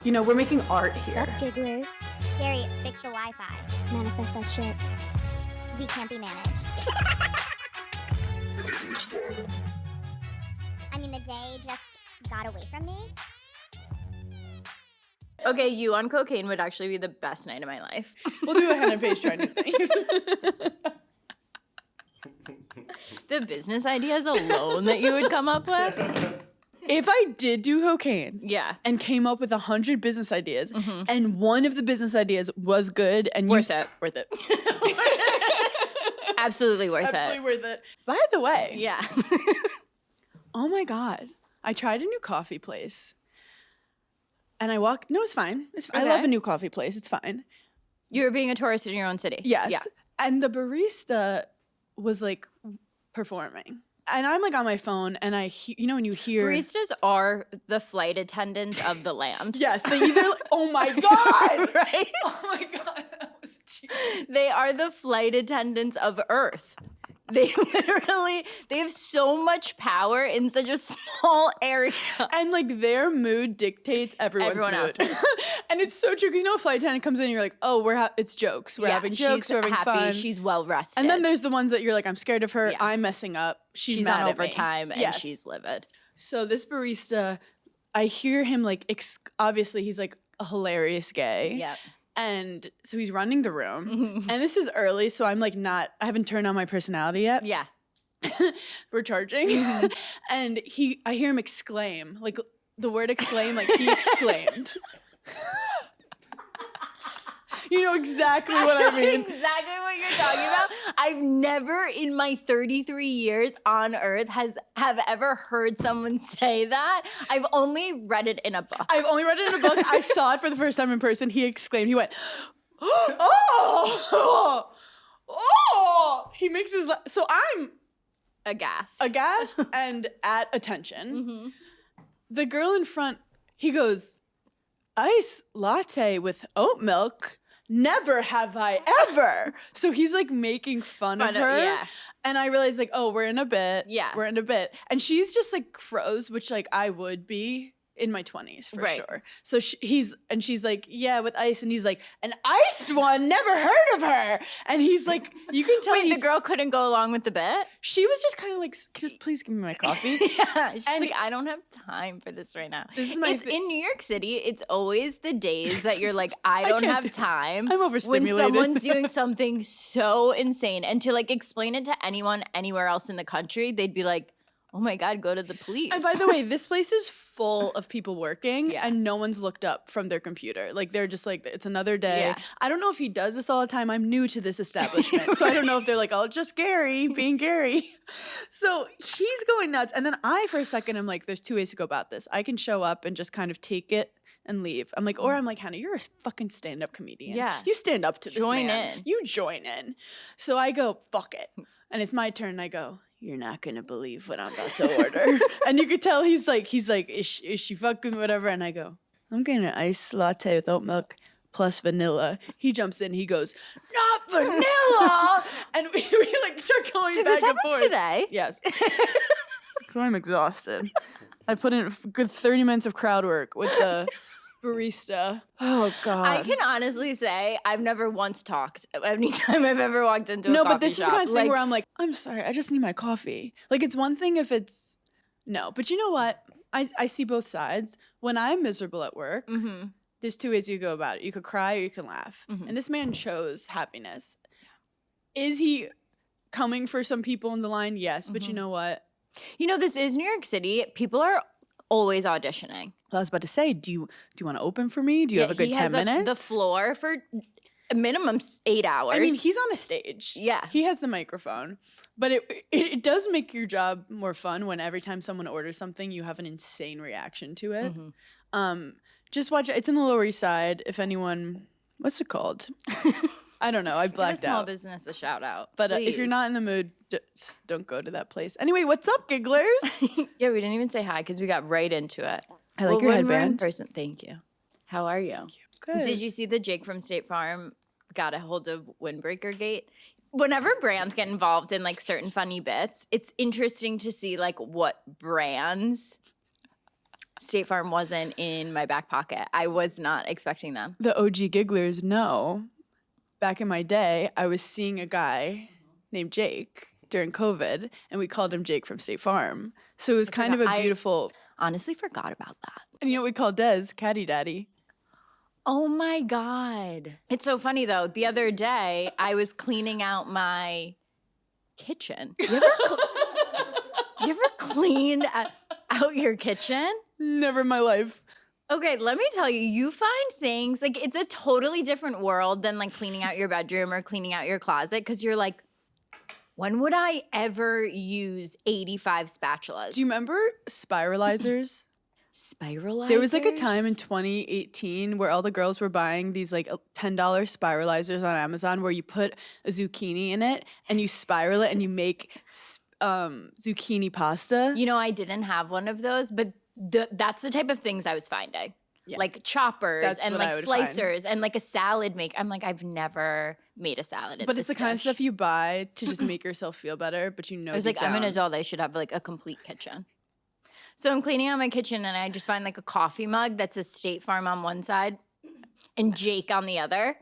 You know, we're making art here. Sup, gigglers? Gary, fix the Wi-Fi. Manifest that shit. We can't be managed. I mean, the day just got away from me. Okay, you on cocaine would actually be the best night of my life. We'll do a Hannah Paige trying new things. The business ideas alone that you would come up with. If I did do cocaine Yeah. and came up with 100 business ideas and one of the business ideas was good and Worth it. Worth it. Absolutely worth Absolutely it. worth it. By the way, Yeah. oh my God, I tried a new coffee place. And no, it's fine. I Okay. love a new coffee place. It's fine. You were being a tourist in your own city. Yes. Yeah. And the barista was like performing. And I'm like on my phone and you know when you hear. Baristas are the flight attendants of the land. Yes. They either, oh my God. Right? Oh my God. That was cheap. They are the flight attendants of Earth. They have so much power in such a small area. And like their mood dictates everyone's Everyone mood. else's. And it's so true because you know a flight attendant comes in and you're like, oh, it's jokes. We're having jokes. She's We're having happy. fun. She's well rested. And then there's the ones that you're like, I'm scared of her. Yeah. I'm messing up. She's on mad at me. overtime and Yes. she's livid. So this barista, I hear him like, obviously he's like a hilarious gay. Yep. And so he's running the room. And this is early, so I'm like I haven't turned on my personality yet. Yeah. We're charging. And I hear him exclaim, like the word exclaim, like he exclaimed. You know exactly what I mean. Exactly what you're talking about. I've never in my 33 years on Earth have ever heard someone say that. I've only read it in a book. I've only read it in a book. I saw it for the first time in person. He exclaimed. He went, oh. He makes his, so I'm Aghast. aghast and at attention. The girl in front, he goes, ice latte with oat milk. Never have I ever. So he's like making fun of her. Yeah. And I realized like, oh, we're in a bit. Yeah. We're in a bit. And she's just like froze, which like I would be in my 20s for Right. sure. So she's like, yeah, with ice. And he's like, an iced one, never heard of her. And he's like, you can tell Wait, the girl couldn't go along with the bit? she was just kind of like, just please give me my coffee. Yeah. She's And- like, I don't have time for this right now. This is my It's in New York City, it's always the days that you're like, I don't can't have do it. time. I'm When overstimulated. someone's doing something so insane. And to like explain it to anyone anywhere else in the country, they'd be like, oh my God, go to the police. And by the way, this place is full of people working Yeah. and no one's looked up from their computer. Like they're just like, it's another day. Yeah. I don't know if he does this all the time. I'm new to this establishment. So I don't know if they're like, oh, just Gary being Gary. So he's going nuts. And then for a second, I'm like, there's two ways to go about this. I can show up and just kind of take it and leave. I'm like, or I'm like, Hannah, you're a fucking stand-up comedian. Yeah. You stand up to this Join man. in. You join in. So I go, fuck it. And it's my turn. And I go, you're not going to believe what I'm about to order. And you could tell he's like, is she fucking whatever? And I go, I'm getting an iced latte with oat milk plus vanilla. He jumps in. He goes, not vanilla. And we like start going Did back this and happen forth. today? Yes. So I'm exhausted. I put in a good 30 minutes of crowd work with the barista. Oh, God. I can honestly say I've never once talked anytime I've ever walked into a No, coffee but this shop. is the kind of thing Like, where I'm like, I'm sorry, I just need my coffee. Like, it's one thing if it's no, but you know what? I see both sides. When I'm miserable at work, there's two ways you go about it. You could cry or you can laugh. And this man chose happiness. Is he coming for some people in the line? Yes, but you know what? you know, this is New York City. People are always auditioning. Well, I was about to say, do you want to open for me? Do you have a good 10 minutes? The floor for a minimum 8 hours. I mean, he's on a stage. Yeah. He has the microphone. But it does make your job more fun when every time someone orders something, you have an insane reaction to it. Just watch it. It's in the Lower East Side. If anyone, what's it called? I don't know. I Give a blacked small out. business a shout out. But if you're please. not in the mood, just don't go to that place. Anyway, what's up, gigglers? Yeah, we didn't even say hi because we got right into it. I like your when we're in headband. person, thank you. How are you? Good. Did you see that Jake from State Farm got a hold of Windbreaker Gate? Whenever brands get involved in like certain funny bits, it's interesting to see like what brands State Farm wasn't in my back pocket. I was not expecting them. The OG gigglers know. Back in my day, I was seeing a guy named Jake during COVID, and we called him Jake from State Farm. So it was kind of a beautiful. Honestly forgot about that. And you know what we call Des? Caddy Daddy. Oh my God. It's so funny though. The other day, I was cleaning out my kitchen. You ever cleaned out your kitchen? Never in my life. Okay, let me tell you, you find things, like it's a totally different world than like cleaning out your bedroom or cleaning out your closet because you're like, when would I ever use 85 spatulas? Do you remember spiralizers? Spiralizers? There was like a time in 2018 where all the girls were buying these like $10 spiralizers on Amazon where you put a zucchini in it and you spiral it and you make zucchini pasta. You know, I didn't have one of those, but that's the type of things I was finding. Yeah. Like choppers That's and what I like would slicers and like a salad make. I'm like, I've never made a salad at But this it's the kind of dish. stuff you buy to just make yourself feel better, but you know I was deep like, I'm an down- adult. I should have like a complete kitchen. So I'm cleaning out my kitchen and I just find like a coffee mug that says State Farm on one side and Jake on the other.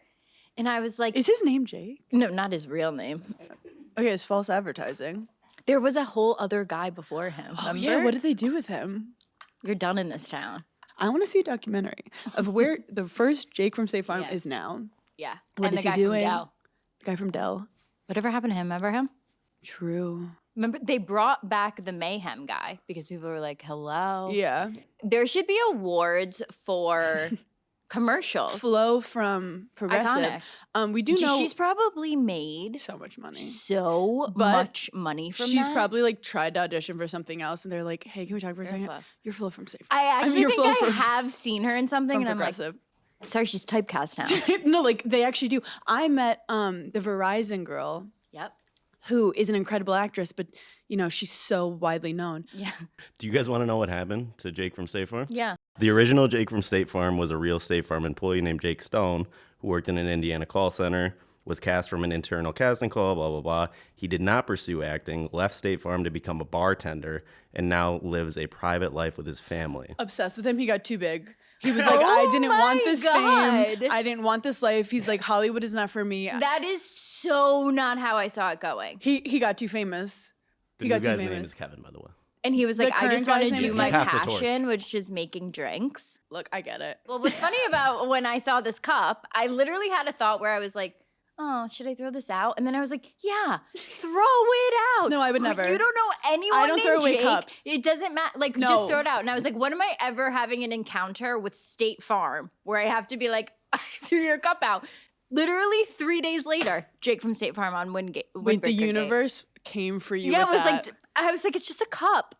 And I was like, Is his name Jake? no, not his real name. Okay, it's false advertising. There was a whole other guy before him. Oh, Remember? yeah, what did they do with him? You're done in this town. I want to see a documentary of where the first Jake from State Farm Yeah. is now. Yeah. What and is the he guy doing? from Dell. The guy from Dell. Whatever happened to him? Remember him? True. Remember, they brought back the Mayhem guy because people were like, hello. Yeah. There should be awards for commercials. Flo from Progressive. Iconic. We do know She's probably made so much money. so But much money from She's that. probably like tried to audition for something else, and they're like, "Hey, can we talk for a second? Flo. You're Flo from State Farm. I actually you're think Flo I from- have seen her in something, from and I'm like, Progressive." sorry, she's typecast now. No, like they actually do. I met the Verizon girl Yep. who is an incredible actress, but you know she's so widely known. Yeah. Do you guys want to know what happened to Jake from State Farm? Yeah. The original Jake from State Farm was a real State Farm employee named Jake Stone who worked in an Indiana call center, was cast from an internal casting call, blah, blah, blah. He did not pursue acting, left State Farm to become a bartender, and now lives a private life with his family. Obsessed with him. He got too big. He was like, I didn't want this God. fame. I didn't want this life. He's like, Hollywood is not for me. That is so not how I saw it going. He got too famous. The He new got too guy's name famous. is Kevin, by the way. And he was like, I current just want guy's to name do is my Kevin. Pass the passion, which is making drinks. Look, I get it. Well, what's funny about when I saw this cup, I literally had a thought where I was like, oh, should I throw this out? And then I was like, yeah, throw it out. No, I would never. You don't know anyone I don't named throw away Jake. cups. It doesn't matter. Like, No. just throw it out. And I was like, when am I ever having an encounter with State Farm where I have to be like, I threw your cup out? Literally 3 days later, Jake from State Farm on Wait, the Windbreaker Gate. universe came for you. Yeah, with that. I was like, it's just a cup.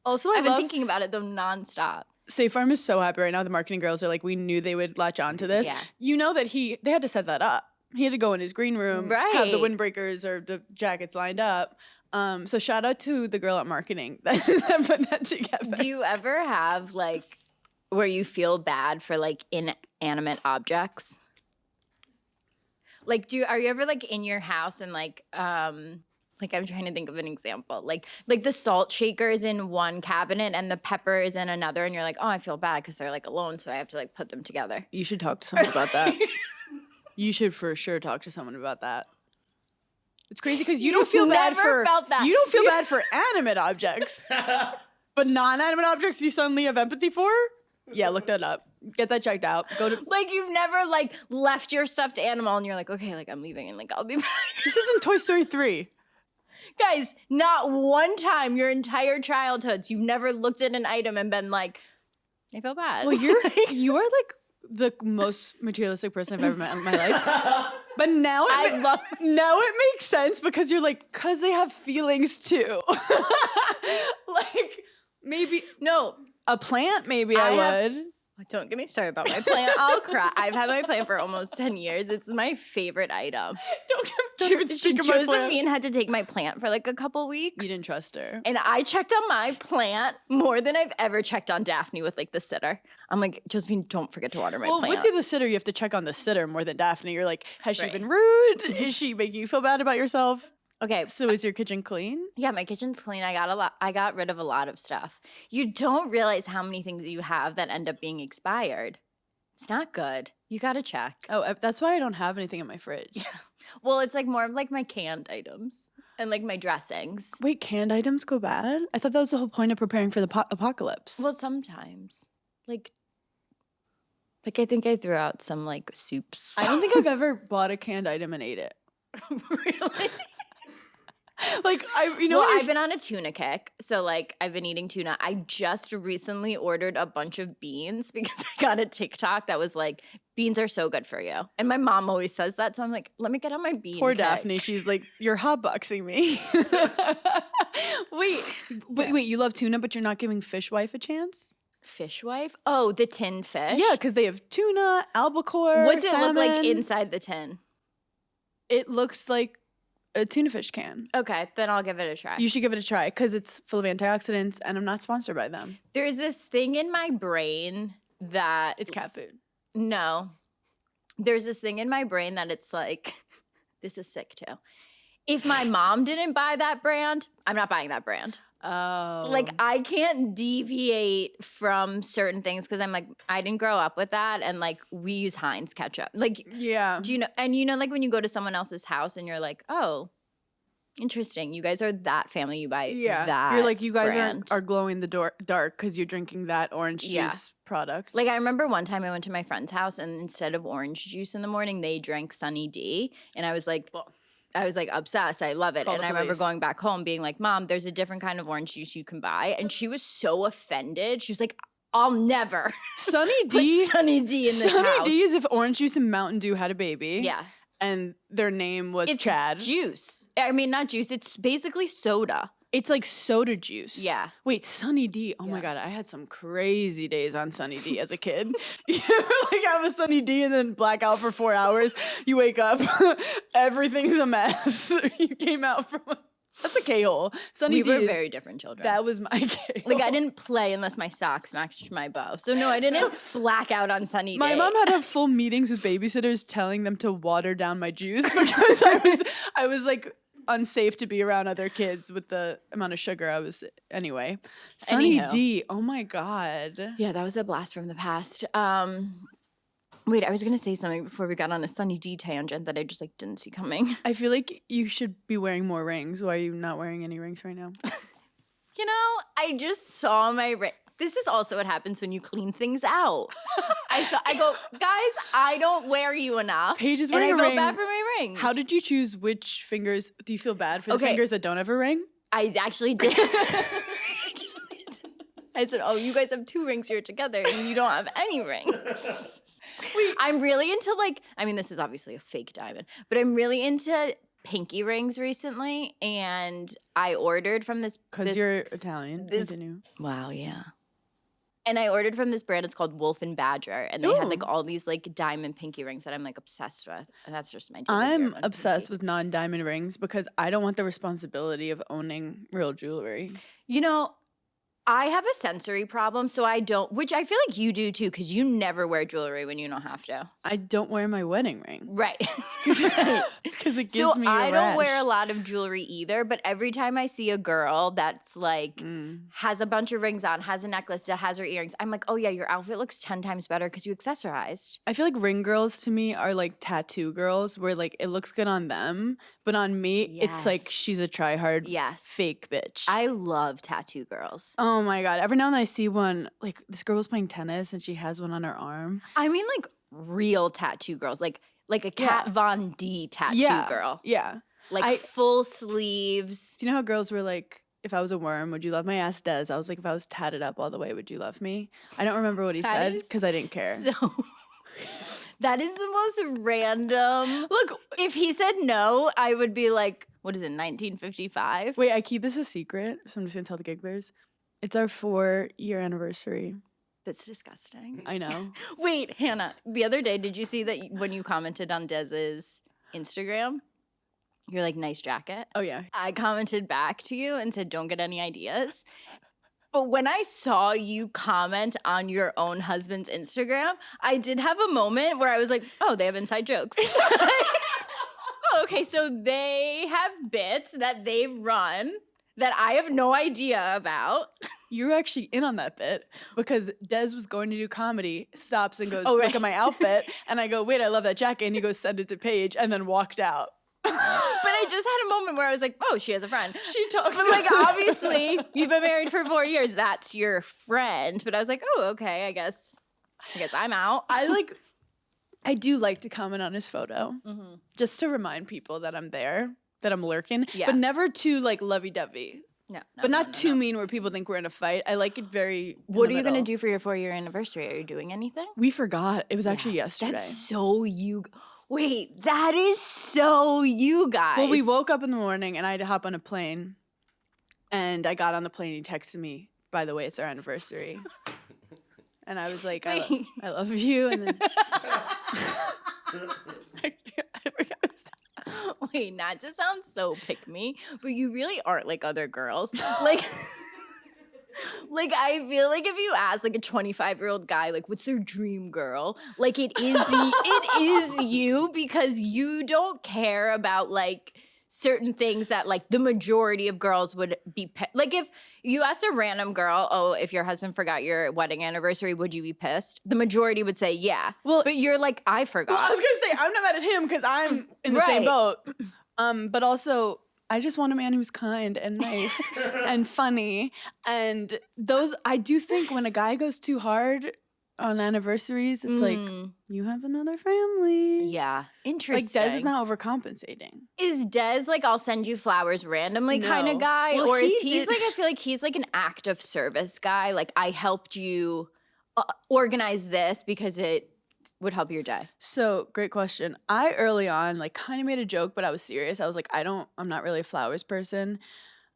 Also, I've been love thinking about it though nonstop. State Farm is so happy right now. The marketing girls are like, we knew they would latch on to this. Yeah. You know that they had to set that up. He had to go in his green room, have the Right. windbreakers or the jackets lined up. So shout out to the girl at marketing that put that together. Do you ever have like where you feel bad for like inanimate objects? Like are you ever like in your house and like I'm trying to think of an example. Like the salt shaker is in one cabinet and the pepper is in another and you're like, "Oh, I feel bad because they're like alone, so I have to like put them together." You should talk to someone about that. You should for sure talk to someone about that. It's crazy because you don't feel bad never for felt that. you don't feel bad for animate objects, but non-animate objects you suddenly have empathy for. Yeah, look that up. Get that checked out. Go to. Like you've never like left your stuffed animal and you're like, "Okay, like I'm leaving and like I'll be back." This isn't Toy Story 3. Guys, not one time your entire childhoods you've never looked at an item and been like, "I feel bad." Well, you are like the most materialistic person I've ever met in my life. But now now it makes sense because you're like, because they have feelings too. Like maybe no. a plant, maybe I would. Don't get me started about my plant. I'll cry. I've had my plant for almost 10 years. It's my favorite item. Don't even speak of my plant. Josephine had to take my plant for like a couple weeks. You didn't trust her. And I checked on my plant more than I've ever checked on Daphne with like the sitter. I'm like, Josephine, don't forget to water my plant. With the sitter, you have to check on the sitter more than Daphne. You're like, has she Right. been rude? Is she making you feel bad about yourself? Okay. So is your kitchen clean? Yeah, my kitchen's clean. I got rid of a lot of stuff. You don't realize how many things you have that end up being expired. It's not good. You got to check. Oh, that's why I don't have anything in my fridge. Well, it's like more of like my canned items and like my dressings. Wait, canned items go bad? I thought that was the whole point of preparing for the apocalypse. Well, sometimes. Like I think I threw out some like soups. I don't think I've ever bought a canned item and ate it. Really? Like I've been on a tuna kick, so like I've been eating tuna. I just recently ordered a bunch of beans because I got a TikTok that was like, beans are so good for you. And my mom always says that, so I'm like, let me get on my bean Poor kick. Daphne, she's like, you're hotboxing me. Wait, you love tuna, but you're not giving Fishwife a chance? Fishwife? Oh, the tin fish? Yeah, because they have tuna, albacore, What's it look like salmon. inside the tin? It looks like a tuna fish can. Okay, then I'll give it a try. You should give it a try because it's full of antioxidants, and I'm not sponsored by them. There's this thing in my brain that It's cat food. No. There's this thing in my brain that it's like, this is sick too. If my mom didn't buy that brand, I'm not buying that brand. Oh. Like, I can't deviate from certain things because I'm like, I didn't grow up with that. And like, we use Heinz ketchup. Like, yeah. do you know? And you know, like when you go to someone else's house and you're like, oh, interesting. You guys are that family. You buy that. You're like, you guys brand. are glowing the dark because you're drinking that orange juice Yeah. product. Like, I remember one time I went to my friend's house and instead of orange juice in the morning, they drank Sunny D. And I was like, obsessed. I love it. Call And the I remember police. going back home being like, Mom, there's a different kind of orange juice you can buy. And she was so offended. She was like, I'll never Sunny put D. Sunny D in this Sunny house. D is if Orange Juice and Mountain Dew had a baby. Yeah. And their name was It's Chad. juice. I mean, not juice. It's basically soda. It's like soda juice. Yeah. Wait, Sunny D. Oh my Yeah. God, I had some crazy days on Sunny D as a kid. You like have a Sunny D and then black out for 4 hours. You wake up, everything's a mess. You came out from that's a K-hole. Sunny We D were is- very different children. That was my K-hole. Like, I didn't play unless my socks matched my bow. So, no, I didn't black out on Sunny My Day. mom had to have full meetings with babysitters telling them to water down my juice because I was like unsafe to be around other kids with the amount of sugar I was anyway. Sunny Anywho. D. Oh my God. Yeah, that was a blast from the past. Wait, I was going to say something before we got on a Sunny D tangent that I just like didn't see coming. I feel like you should be wearing more rings. Why are you not wearing any rings right now? You know, I just saw my ring. This is also what happens when you clean things out. I go, guys, I don't wear you enough. Paige is and wearing I a feel ring. bad for my rings. How did you choose which fingers? Do you feel bad for the Okay. fingers that don't have a ring? I actually did. I said, oh, you guys have 2 rings here together and you don't have any rings. I'm really into like, I mean, this is obviously a fake diamond, but I'm really into pinky rings recently. And I ordered from this. Because you're Italian. this- Continue. Wow, yeah. And I ordered from this brand. It's called Wolf and Badger, and they had like Ooh. all these like diamond pinky rings that I'm like obsessed with, and that's just my. I'm obsessed with non-diamond rings because I don't want the responsibility of owning real jewelry. You know, I have a sensory problem, so I don't. Which I feel like you do too, because you never wear jewelry when you don't have to. I don't wear my wedding ring Right. because it gives So me a I don't wear a rash. lot of jewelry either, but every time I see a girl that's like has a bunch of rings on, has a necklace, has her earrings, I'm like, oh yeah, your outfit looks 10 times better because you accessorized. I feel like ring girls to me are like tattoo girls where like it looks good on them, but on me, it's like Yes. she's a try-hard Yes. fake bitch. I love tattoo girls. Oh my God. Every now and then I see one, like this girl was playing tennis and she has one on her arm. I mean like real tattoo girls, like a Kat Von D tattoo girl. Yeah. Like full sleeves. Do you know how girls were like, if I was a worm, would you love my ass? Des. I was like, if I was tatted up all the way, would you love me? I don't remember what he That said is because I didn't care. So that is the most random. Look, If he said no, I would be like, what is it, 1955? wait, I keep this a secret, so I'm just gonna tell the gigglers. It's our 4-year anniversary. That's disgusting. I know. Wait, Hannah, the other day, did you see that when you commented on Dez's Instagram? You're like, nice jacket. Oh yeah. I commented back to you and said, don't get any ideas. But when I saw you comment on your own husband's Instagram, I did have a moment where I was like, oh, they have inside jokes. Oh, okay, so they have bits that they've run that I have no idea about. You were actually in on that bit because Des was going to do comedy, stops and goes, Oh, right. look at my outfit. And I go, wait, I love that jacket. And he goes, send it to Paige, and then walked out. But I just had a moment where I was like, oh, she has a friend. She talks But like, obviously, you've been married for 4 years. That's your friend. But I was like, oh, okay, I guess I'm out. I do like to comment on his photo just to remind people that I'm there, that I'm lurking, Yeah. but never too like lovey-dovey. No, But not too mean where people think we're in a fight. I like it very. What are you going to do for your 4-year anniversary? Are you doing anything? We forgot. It was actually yesterday. That's so you. Wait, that is so you guys. Well, we woke up in the morning and I had to hop on a plane. And I got on the plane and he texted me, by the way, it's our anniversary. And I was like, I love you. And then I forgot what was that. Wait, not to sound so pick me, but you really aren't like other girls. Like, like I feel like if you ask like a 25-year-old guy, like, what's their dream girl? Like it is you because you don't care about like certain things that like the majority of girls would be like if you asked a random girl, oh, if your husband forgot your wedding anniversary, would you be pissed? The majority would say yeah. Well, but you're like, I forgot. Well, I was gonna say I'm not mad at him because I'm in the same boat. But also I just want a man who's kind and nice and funny. And those I do think when a guy goes too hard on anniversaries, it's like you have another family. Yeah, interesting. Like Des is not overcompensating. Is Des like I'll send you flowers randomly kind of No. guy, Well, or is he he's did- like I feel like he's like an act of service guy? Like I helped you organize this because it would help your day. So great question. I early on like kind of made a joke, but I was serious. I was like, I'm not really a flowers person.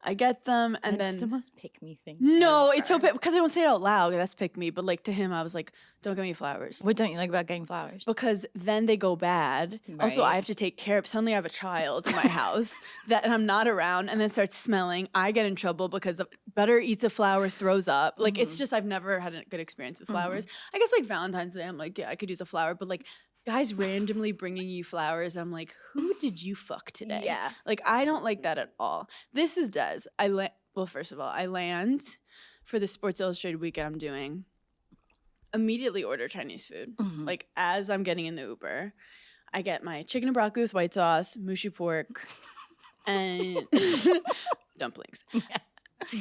I get them, and That's then the most pick me thing. no, ever. it's so because I don't say it out loud. That's pick me, but like to him, I was like, don't get me flowers. What don't you like about getting flowers? Because then they go bad. Also, Right. I have to take care of. Suddenly, I have a child in my house and I'm not around, and then it starts smelling. I get in trouble because the better eats a flower, throws up. Like it's just I've never had a good experience with flowers. I guess like Valentine's Day, I'm like, yeah, I could use a flower, but like guys randomly bringing you flowers, I'm like, who did you fuck today? Yeah. Like I don't like that at all. This is Des. Well, first of all, I land for the Sports Illustrated weekend I'm doing. Immediately order Chinese food. Like as I'm getting in the Uber, I get my chicken and broccoli with white sauce, mushy pork, and dumplings.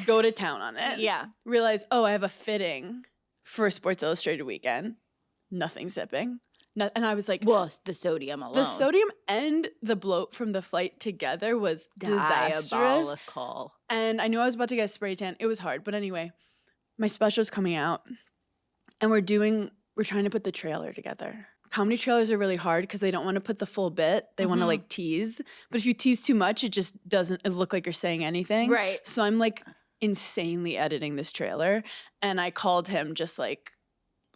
Go to town on it. Yeah. Realize, oh, I have a fitting for a Sports Illustrated weekend. Nothing zipping. And I was like, Well, the sodium alone. the sodium and the bloat from the flight together was disastrous. Diabolical. And I knew I was about to get a spray tan. It was hard. But anyway, my special's coming out. And we're trying to put the trailer together. Comedy trailers are really hard because they don't want to put the full bit. They want to like tease. But if you tease too much, it just doesn't look like you're saying anything. Right. So I'm like insanely editing this trailer. And I called him just like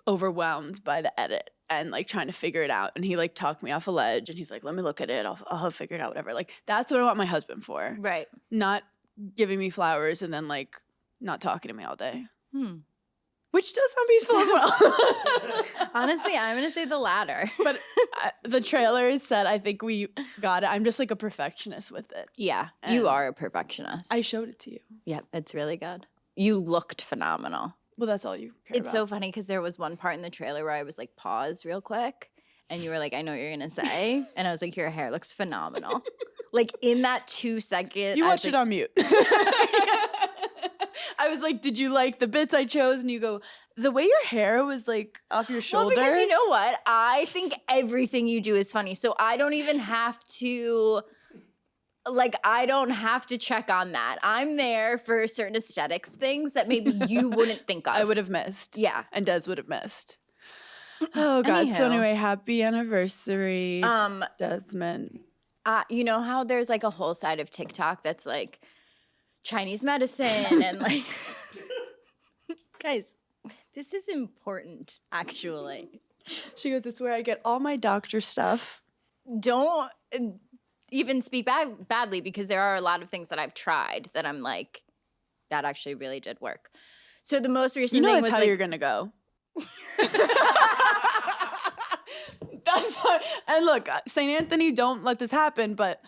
overwhelmed by the edit and like trying to figure it out. And he like talked me off a ledge and he's like, let me look at it. I'll figure it out, whatever. Like that's what I want my husband for. Right. Not giving me flowers and then like not talking to me all day. Which does sound peaceful as well. Honestly, I'm going to say the latter. But the trailer said, I think we got it. I'm just like a perfectionist with it. Yeah, And you are a perfectionist. I showed it to you. Yep, it's really good. You looked phenomenal. Well, that's all you care It's so about. funny because there was one part in the trailer where I was like, pause real quick. And you were like, I know what you're going to say. And I was like, your hair looks phenomenal. Like in that 2 second. You I was watched it like, on mute. I was like, did you like the bits I chose? And you go, the way your hair was like off your shoulder. Well, because you know what? I think everything you do is funny. So I don't even have to, like, I don't have to check on that. I'm there for certain aesthetics things that maybe you wouldn't think of. I would have missed. Yeah. And Des would have missed. Oh, God. So Anywho. anyway, happy anniversary, Desmond. You know how there's like a whole side of TikTok that's like Chinese medicine and like, guys, this is important, actually. She goes, it's where I get all my doctor stuff. Don't even speak badly because there are a lot of things that I've tried that I'm like, that actually really did work. So the most recent You know thing that's was how like, you're going to go. And look, St. Anthony, don't let this happen, but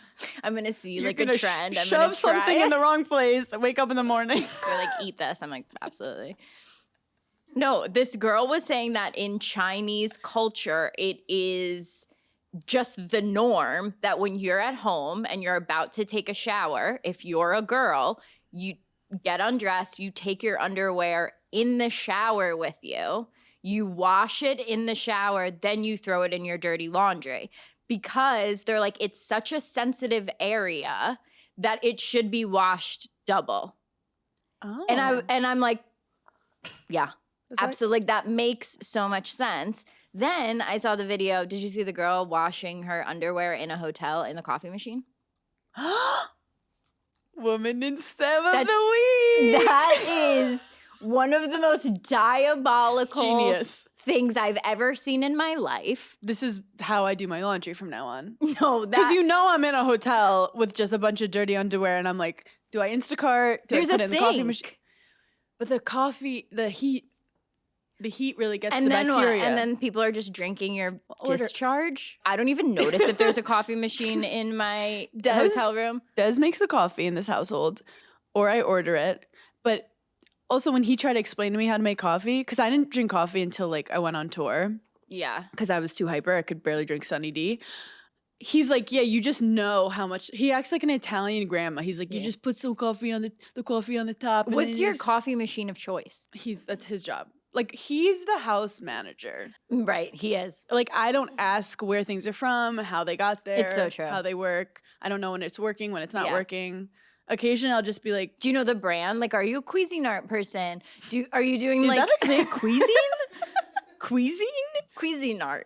I'm gonna see you're like a gonna trend. I'm shove gonna something try in it. the wrong place, wake up in the morning. They're like, eat this. I'm like, absolutely. No, this girl was saying that in Chinese culture, it is just the norm that when you're at home and you're about to take a shower, if you're a girl, you get undressed, you take your underwear in the shower with you, you wash it in the shower, then you throw it in your dirty laundry. Because they're like, it's such a sensitive area that it should be washed double. Oh. And I'm like, yeah, that- absolutely. Like, that makes so much sense. Then I saw the video. Did you see the girl washing her underwear in a hotel in the coffee machine? Woman in STEM of That's- the week. That is one of the most diabolical Genius. things I've ever seen in my life. This is how I do my laundry from now on. No, Because that you know I'm in a hotel with just a bunch of dirty underwear, and I'm like, do I Instacart? Do There's I put a it in the coffee sink. machine? But the heat really gets and the then what? bacteria. And then people are just drinking your Order- discharge. I don't even notice if there's a coffee machine in my hotel room. Des makes the coffee in this household, or I order it. But also, when he tried to explain to me how to make coffee, because I didn't drink coffee until like I went on tour, Yeah. because I was too hyper. I could barely drink Sunny D. He's like, yeah, you just know how much. He acts like an Italian grandma. He's like, you just put some coffee on the coffee on the top. and What's then your just-" coffee machine of choice? That's his job. Like, he's the house manager. Right, he is. Like, I don't ask where things are from, how they got there. It's so true. How they work. I don't know when it's working, when it's not Yeah. working. Occasionally, I'll just be like, Do you know the brand? Like, are you a Cuisinart person? Are you doing is like that a is it cuisine? Cuisine? Cuisinart?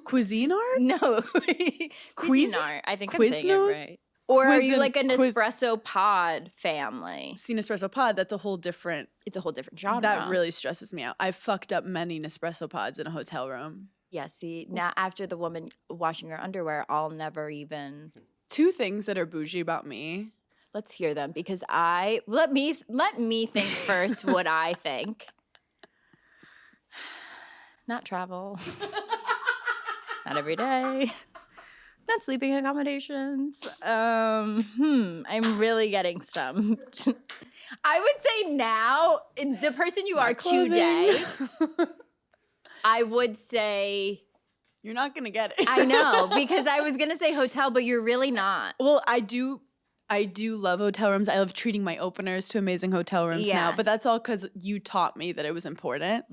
Cuisine art? No, Quiz- Cuisinart. I think I'm saying it Quiznos? right. Or are you Cuisin- like an quiz- espresso pod family? See, Nespresso pod, that's a whole different. It's a whole different genre. That really stresses me out. I've fucked up many Nespresso pods in a hotel room. Yeah, see, now after the woman washing her underwear, I'll never even. Two things that are bougie about me. Let's hear them because let me think first what I think. Not travel. Not every day. Not sleeping accommodations. I'm really getting stumped. I would say now, the person you are today, I would say, You're not gonna get it. I know, because I was gonna say hotel, but you're really not. Well, I do love hotel rooms. I love treating my openers to amazing hotel rooms now. Yeah. But that's all because you taught me that it was important.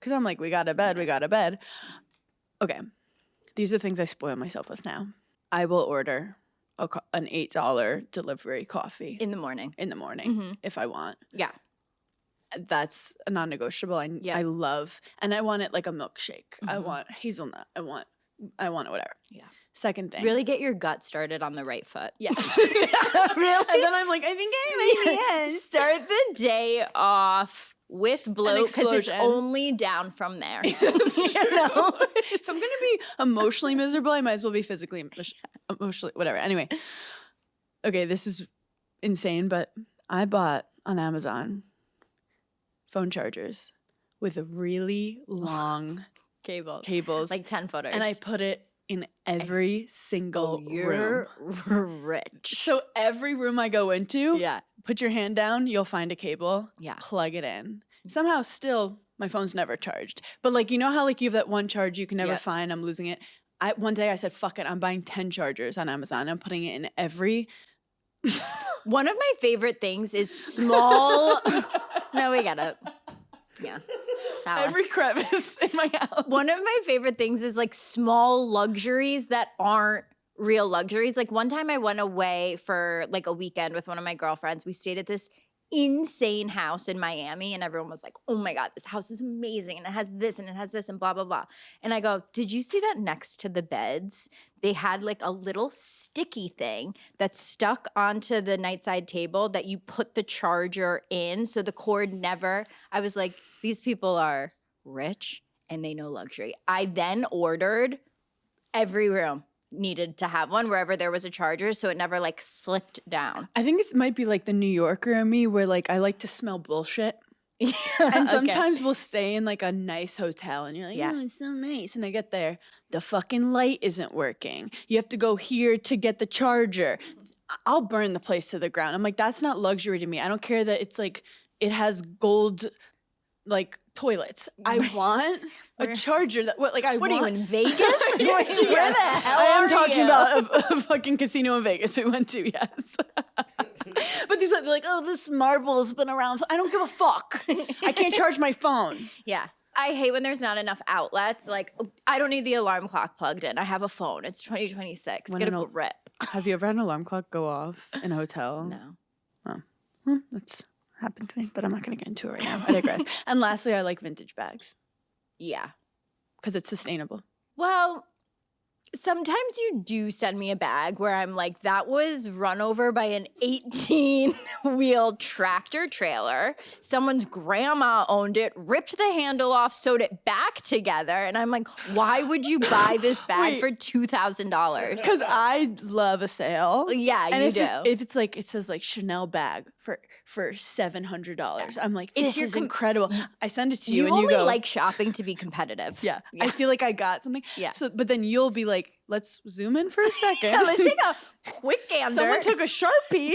Because I'm like, we got a bed. Okay. These are things I spoil myself with now. I will order an $8 delivery coffee In the morning. in the morning if I want. Yeah. That's a non-negotiable. Yeah. I love, and I want it like a milkshake. I want hazelnut. I want it whatever. Yeah. Second thing. Really get your gut started on the right foot. Yes. Really? And then I'm like, I think I maybe is. Start the day off with bloat because it's explosion. only down from there. You know? If I'm gonna be emotionally miserable, I might as well be physically emotionally whatever. Anyway, okay, this is insane, but I bought on Amazon phone chargers with a really long cables, Like 10-footers. and I put it in every single room. You're rich. So every room I go into, Yeah. put your hand down, you'll find a cable. Yeah. Plug it in. Somehow still my phone's never charged. But like, you know how like you have that one charge you can never Yep. find, I'm losing it. One day I said, fuck it, I'm buying 10 chargers on Amazon. I'm putting it in every One of my favorite things is small. No, we got it. Yeah. Foul. every crevice in my house. One of my favorite things is like small luxuries that aren't real luxuries. Like one time I went away for like a weekend with one of my girlfriends. We stayed at this insane house in Miami and everyone was like, oh my God, this house is amazing. And it has this and it has this and blah, blah, blah. And I go, did you see that next to the beds? They had like a little sticky thing that stuck onto the nightside table that you put the charger in. So the cord never, I was like, these people are rich and they know luxury. I then ordered every room needed to have one wherever there was a charger so it never like slipped down. I think it might be like the New Yorker in me where like I like to smell bullshit. And sometimes we'll stay in like a nice hotel and you're like, Yeah. oh, it's so nice. And I get there, the fucking light isn't working. You have to go here to get the charger. I'll burn the place to the ground. I'm like, that's not luxury to me. I don't care that it's like, it has gold like toilets. I want a charger that what are you in Vegas? Where the hell I am are talking you? about a fucking casino in Vegas we went to, yes. But these are like, oh, this marble's been around. I don't give a fuck. I can't charge my phone. Yeah. I hate when there's not enough outlets. Like, I don't need the alarm clock plugged in. I have a phone. It's 2026. When Get a an al- grip. Have you ever had an alarm clock go off in a hotel? No. Well, that's happened to me, but I'm not going to get into it right now. I digress. And lastly, I like vintage bags Yeah. because it's sustainable. Well, sometimes you do send me a bag where I'm like, that was run over by an 18-wheel tractor trailer. Someone's grandma owned it, ripped the handle off, sewed it back together. And I'm like, why would you buy this bag Wait. for $2,000? Because I love a sale. Yeah, And you if do. if it's like, it says like Chanel bag for $700, I'm like, It's this your is incredible. I send it to you, you and you only go, like shopping to be competitive. yeah, I feel like I got something. Yeah. So, but then you'll be like, let's zoom in for a second. Let's take a quick gander. Someone took a Sharpie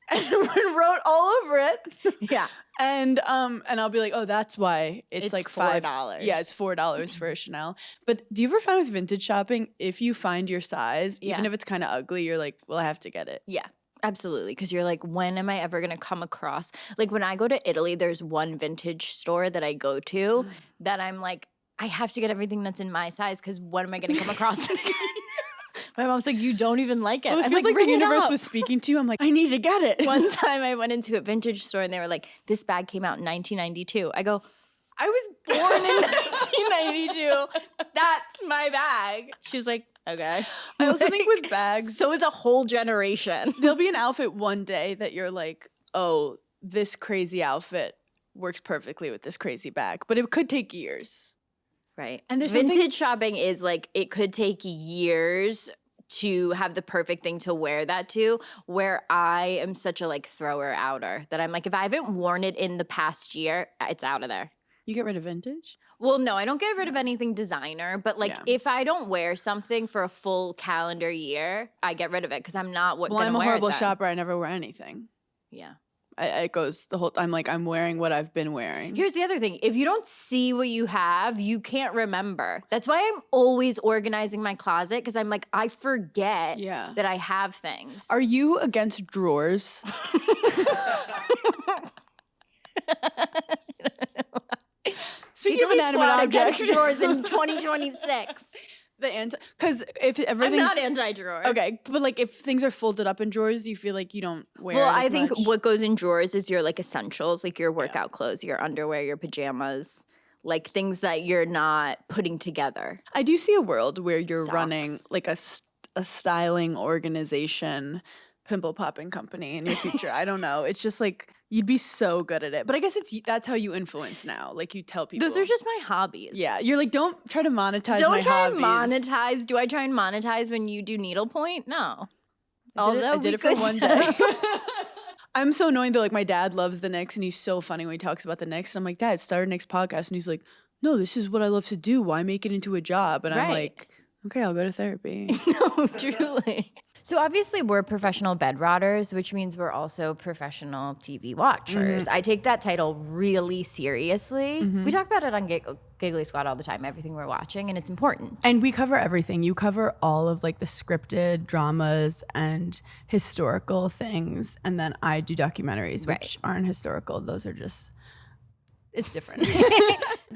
and wrote all over it. Yeah. And I'll be like, oh, that's why it's like $4. Yeah, it's $4 for a Chanel. But do you ever find with vintage shopping, if you find your size, even Yeah. if it's kind of ugly, you're like, well, I have to get it. Yeah, absolutely. Because you're like, when am I ever going to come across? Like when I go to Italy, there's one vintage store that I go to that I'm like, I have to get everything that's in my size because when am I going to come across it again? My mom's like, you don't even like it. Well, it I'm feels like the "Bring it universe up." was speaking to you. I'm like, I need to get it. One time I went into a vintage store and they were like, this bag came out in 1992. I go, I was born in 1992. That's my bag. She was like, okay. I also think with bags, So is a whole generation. there'll be an outfit one day that you're like, oh, this crazy outfit works perfectly with this crazy bag. But it could take years. Right. And there's vintage something- shopping is like it could take years to have the perfect thing to wear that to, where I am such a like thrower outer that I'm like, if I haven't worn it in the past year, it's out of there. You get rid of vintage? Well, no, I don't get rid of anything designer, but like Yeah. if I don't wear something for a full calendar year, I get rid of it because I'm not Well, gonna I'm a wear horrible it then. shopper. I never wear anything. Yeah. It goes the whole. I'm like, I'm wearing what I've been wearing. Here's the other thing. If you don't see what you have, you can't remember. That's why I'm always organizing my closet because I'm like, I forget Yeah. that I have things. Are you against drawers? Speaking of Giggling inanimate Squad against objects, drawers in 2026. because if I'm everything's not anti-drawer. okay, but like if things are folded up in drawers, you feel like you don't wear. Well, it as I think much? what goes in drawers is your like essentials, like your workout clothes, your underwear, your pajamas, like things that you're not putting together. I do see a world where you're Socks. running like a styling organization, pimple popping company in your future. I don't know. It's just like you'd be so good at it. But I guess that's how you influence now. Like you tell people. Those are just my hobbies. yeah. You're like, don't try to monetize Don't my try hobbies. and monetize. Do I try and monetize when you do needlepoint? No. I did it for could one say- day. I'm so annoying though. Like my dad loves the Knicks and he's so funny when he talks about the Knicks. And I'm like, Dad, start a Knicks podcast. And he's like, no, this is what I love to do. Why make it into a job? And I'm Right. like, okay, I'll go to therapy. No, truly. So obviously we're professional bed rotters, which means we're also professional TV watchers. I take that title really seriously. We talk about it on Giggly Squad all the time, everything we're watching, and it's important. And we cover everything. You cover all of like the scripted dramas and historical things. And then I do documentaries, which aren't historical. Those are just, it's different.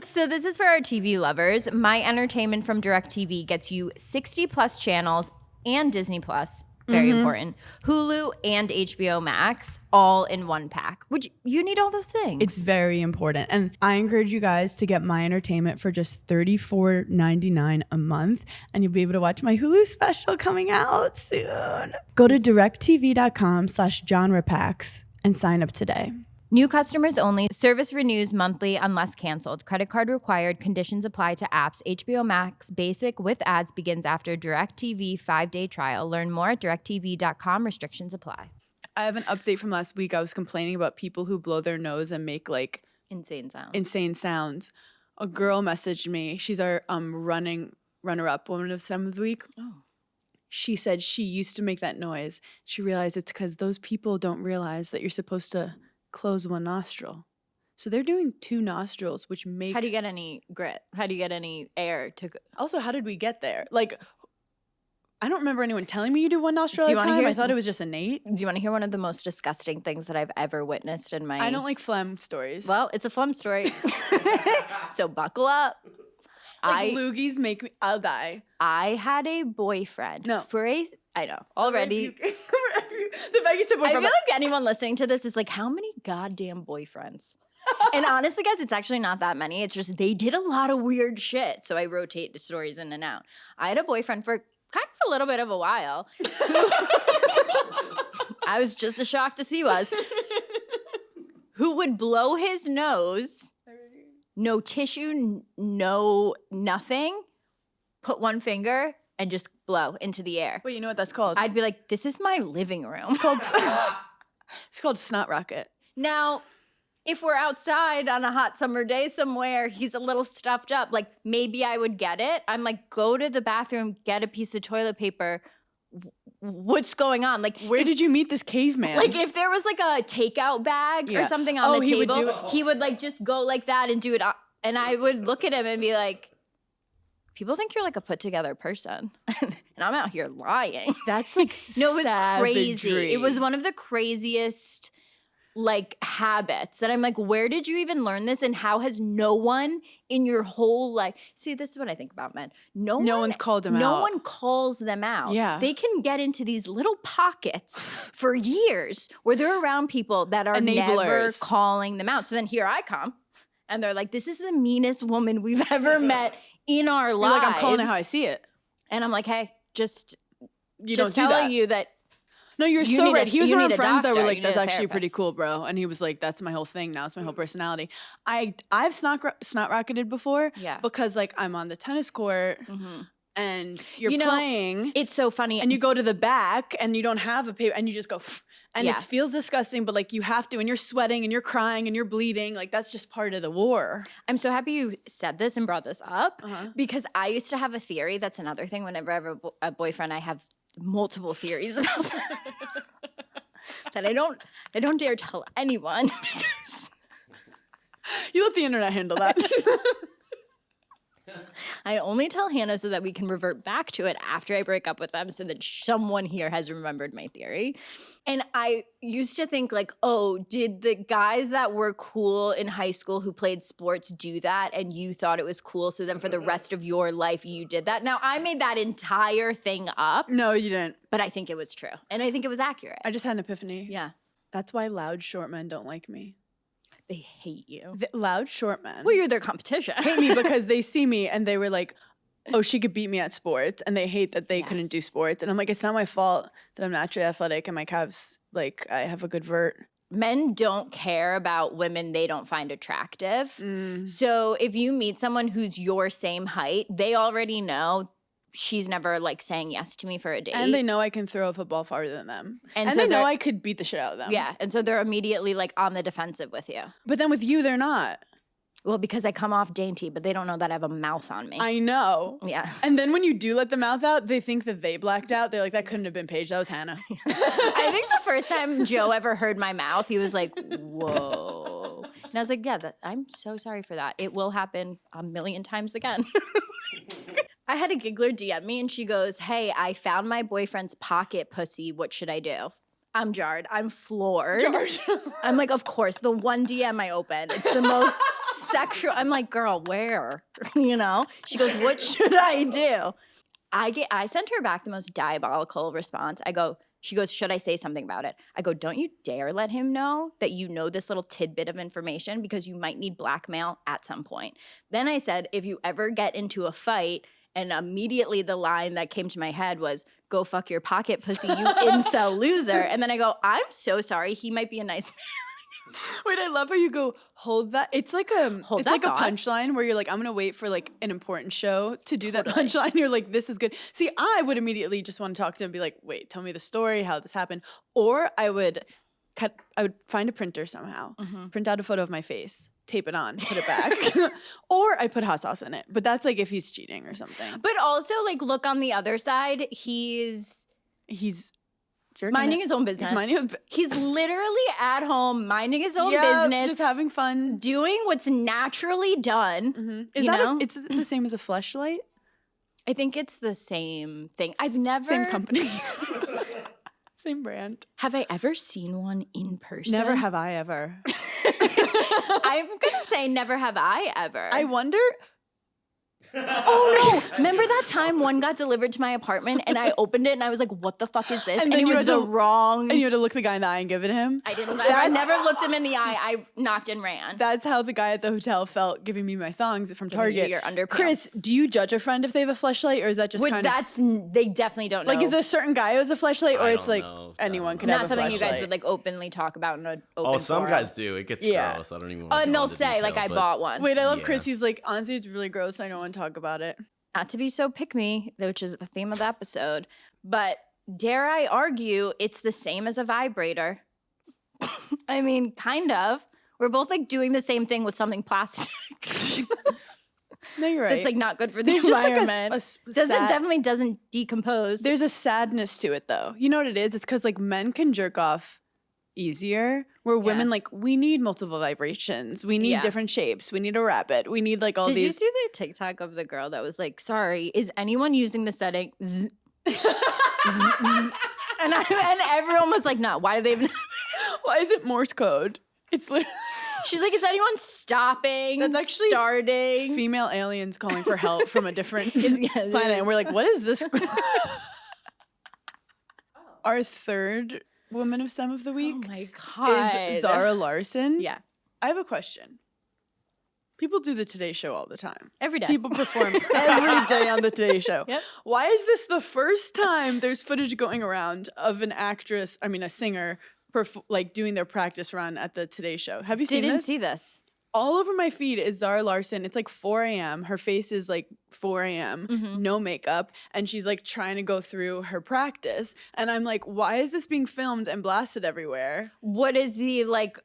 So this is for our TV lovers. My Entertainment from DirecTV gets you 60 plus channels and Disney Plus, very important, Hulu and HBO Max, all in one pack, which you need all those things. It's very important. And I encourage you guys to get My Entertainment for just $34.99 a month. And you'll be able to watch my Hulu special coming out soon. Go to directtv.com/genre packs and sign up today. New customers only. Service renews monthly unless canceled. Credit card required. Conditions apply to apps. HBO Max Basic with ads begins after DirecTV 5-day trial. Learn more at directtv.com. Restrictions apply. I have an update from last week. I was complaining about people who blow their nose and make like Insane sound. Insane Sounds. A girl messaged me. She's our runner-up Woman of STEM of the Week. Oh. She said she used to make that noise. She realized it's because those people don't realize that you're supposed to close one nostril. So they're doing 2 nostrils, which makes... How do you get any grit? How do you get any air to... Also, how did we get there? Like, I don't remember anyone telling me you do one nostril Do at you a wanna time. hear I thought some- it was just innate. Do you want to hear one of the most disgusting things that I've ever witnessed in my... I don't like phlegm stories. Well, it's a phlegm story. So buckle up. like loogies make me... I'll die. I had a boyfriend. No. I know, already. The fact you said I boyfriend. feel like anyone listening to this is like, how many goddamn boyfriends? And honestly, guys, it's actually not that many. It's just they did a lot of weird shit. So I rotate the stories in and out. I had a boyfriend for kind of a little bit of a while. I was just as shocked as he was. Who would blow his nose, no tissue, no nothing, put one finger and just blow into the air. Wait, you know what that's called? I'd be like, this is my living room. It's called snot rocket. Now, if we're outside on a hot summer day somewhere, he's a little stuffed up. Like, maybe I would get it. I'm like, go to the bathroom, get a piece of toilet paper. What's going on? Like, Where did you meet this caveman? like if there was like a takeout bag Yeah. or something on the he would table, do it. he would like just go like that and do it. And I would look at him and be like, people think you're like a put together person. And I'm out here lying. That's like No, it was crazy. savagery. It was one of the craziest like habits that I'm like, where did you even learn this? And how has no one in your whole life? See, this is what I think about men. No one's called them No out. one calls them out. Yeah. They can get into these little pockets for years where they're around people that are never Enablers. calling them out. So then here I come. And they're like, this is the meanest woman we've ever met in our You're lives. like, I'm calling it how I see it. And I'm like, hey, just You just don't do telling that. you that No, you're You so need right. a- He was you around need a friends that doctor. were You like, need that's a actually pretty therapist. cool, bro. And he was like, that's my whole thing now. It's my whole personality. I've snot rocketed before Yeah. because like I'm on the tennis court and you're You know, playing it's so funny. and you go to the back and you don't have a paper and you just go and Yeah. it feels disgusting, but like you have to and you're sweating and you're crying and you're bleeding. Like that's just part of the war. I'm so happy you said this and brought this up Uh-huh. because I used to have a theory. That's another thing. Whenever I have a boyfriend, I have multiple theories about that I don't dare tell anyone because You let the internet handle that. I only tell Hannah so that we can revert back to it after I break up with them so that someone here has remembered my theory. And I used to think like, oh, did the guys that were cool in high school who played sports do that and you thought it was cool, so then for the rest of your life you did that? Now, I made that entire thing up, No, you didn't. but I think it was true. And I think it was accurate. I just had an epiphany. Yeah. That's why loud short men don't like me. They hate you. Loud short men Well, you're their competition. hate me because they see me and they were like, oh, she could beat me at sports. And they hate that they couldn't do Yes. sports. And I'm like, it's not my fault that I'm naturally athletic and my calves, like, I have a good vert. Men don't care about women they don't find attractive. Mm. So if you meet someone who's your same height, they already know she's never like saying yes to me for a date. And they know I can throw a football farther than them. And And so they know they're- I could beat the shit out of them. yeah, and so they're immediately like on the defensive with you. But then with you, they're not. Well, because I come off dainty, but they don't know that I have a mouth on me. I know. yeah. And then when you do let the mouth out, they think that they blacked out. They're like, that couldn't have been Paige. That was Hannah. I think the first time Joe ever heard my mouth, he was like, whoa. And I was like, yeah, I'm so sorry for that. It will happen a million times again. I had a giggler DM me and she goes, hey, I found my boyfriend's pocket pussy. What should I do? I'm jarred. I'm floored. I'm like, of course, the one DM I open. It's the most sexual. I'm like, girl, where? You know? She goes, what should I do? I sent her back the most diabolical response. She goes, should I say something about it? I go, don't you dare let him know that you know this little tidbit of information because you might need blackmail at some point. Then I said, if you ever get into a fight, and immediately the line that came to my head was, go fuck your pocket pussy, you incel loser. And then I go, I'm so sorry. He might be a nice man. Wait, I love how you go, hold that. It's like a Hold it's that like thought. a punchline where you're like, I'm gonna wait for like an important show to do that punchline. You're like, this is good. See, I would immediately just want to talk to him and be like, wait, tell me the story, how this happened. Or I would find a printer somehow, print out a photo of my face, tape it on, put it back. Or I put hot sauce in it. But that's like if he's cheating or something. But also, like, look on the other side. He's jerking minding it. his own business. He's minding his He's literally at home minding his own business, just having fun. doing what's naturally done. Is you that know? it's the same as a fleshlight? I think it's the same thing. I've never Same company. Same brand. Have I ever seen one in person? Never have I ever. I'm gonna say never have I ever. I wonder. Oh no! Remember that time one got delivered to my apartment and I opened it and I was like, "What the fuck is this?" And then it you was had the to- wrong. And you had to look the guy in the eye and give it to him. I didn't. I never looked him in the eye. I knocked and ran. That's how the guy at the hotel felt giving me my thongs from Giving you Target. your underpants. Chris, do you judge a friend if they have a fleshlight, or is that just kind of They definitely don't know. like is there a certain guy who has a fleshlight, or I it's don't like know. anyone can not have a something you guys fleshlight? would like openly talk about in an open Oh, some forum? guys do. It gets Yeah. gross. I don't even. Oh, want to and go they'll into say detail, like, "I but- bought one." Wait, I love Yeah. Chris. He's like, honestly, it's really gross. I don't want to talk about it. Not to be so pick me, which is the theme of the episode, but dare I argue it's the same as a vibrator? I mean, kind of. We're both like doing the same thing with something plastic. No, you're right. It's like not good for the There's just like environment. Definitely doesn't decompose. There's a sadness to it though. You know what it is? It's because like men can jerk off easier, where women like we need multiple vibrations. We need Yeah. different shapes. We need a rabbit. We need like all Did you these. see the TikTok of the girl that was like, "Sorry, is anyone using the setting?" Zzz, zzz, zzz. And everyone was like, "No, why do they even?" Why is it Morse code? It's literally She's like, "Is anyone stopping? That's actually starting." female aliens calling for help from a different Yes, it planet. And is. we're like, what is this? Our third woman of STEM of the week Oh my god, is Zara Larson. Yeah, I have a question. People do the Today Show all the time. every day. People perform every day on the Today Show. Yep. Why is this the first time there's footage going around of an actress, a singer, like doing their practice run at the Today Show? Have you seen Didn't this? see this. All over my feed is Zara Larson. It's like 4 a.m. Her face is like 4 a.m., no makeup, and she's like trying to go through her practice. And I'm like, why is this being filmed and blasted everywhere? What is the like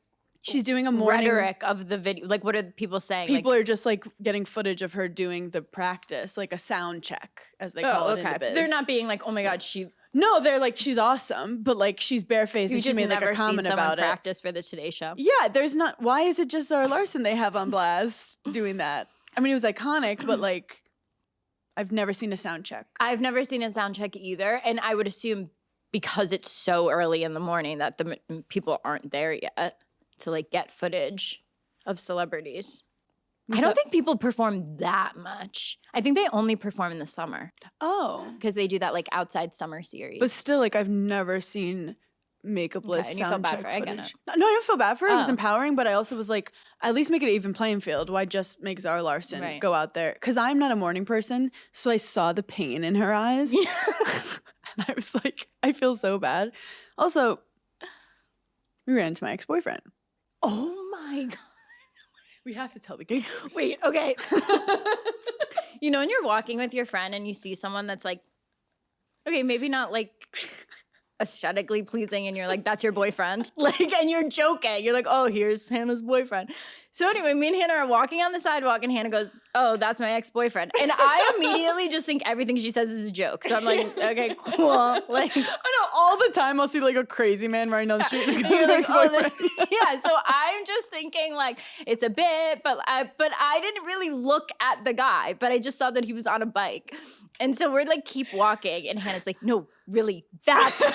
She's doing a morning. rhetoric of the video? Like, what are people saying? People like, are just like getting footage of her doing the practice, like a sound check, as they call it in the biz. They're not being like, "Oh my god, she." No, they're like, she's awesome, but like she's barefaced You and she just made like never a seen comment someone about it. practice for the Today Show. Yeah, there's not. Why is it just Zara Larson they have on blast doing that? I mean, it was iconic, but like, I've never seen a sound check. I've never seen a sound check either, and I would assume because it's so early in the morning that the people aren't there yet to like get footage of celebrities. I don't think people perform that much. I think they only perform in the summer Oh, because they do that like outside summer series. but still, like, I've never seen makeupless Okay, and you feel sound bad check for it. I get footage. it. No, I don't feel bad for it. It was Oh. empowering, but I also was like, at least make it an even playing field. Why just make Zara Larson Right. go out there? Because I'm not a morning person, so I saw the pain in her eyes. And I was like, I feel so bad. Also, we ran into my ex-boyfriend. Oh my god. We have to tell the gig. Wait, okay. You know when you're walking with your friend and you see someone that's like, okay, maybe not like aesthetically pleasing and you're like, that's your boyfriend? Like, and you're joking. You're like, oh, here's Hannah's boyfriend. So anyway, me and Hannah are walking on the sidewalk and Hannah goes, oh, that's my ex-boyfriend. And I immediately just think everything she says is a joke. So I'm like, okay, cool. Like, I know all the time I'll see like a crazy man riding down the street and it you're goes, like, oh, ex-boyfriend. yeah. So I'm just thinking like it's a bit, but I didn't really look at the guy, but I just saw that he was on a bike, and so we're like keep walking, and Hannah's like, no, really, that's.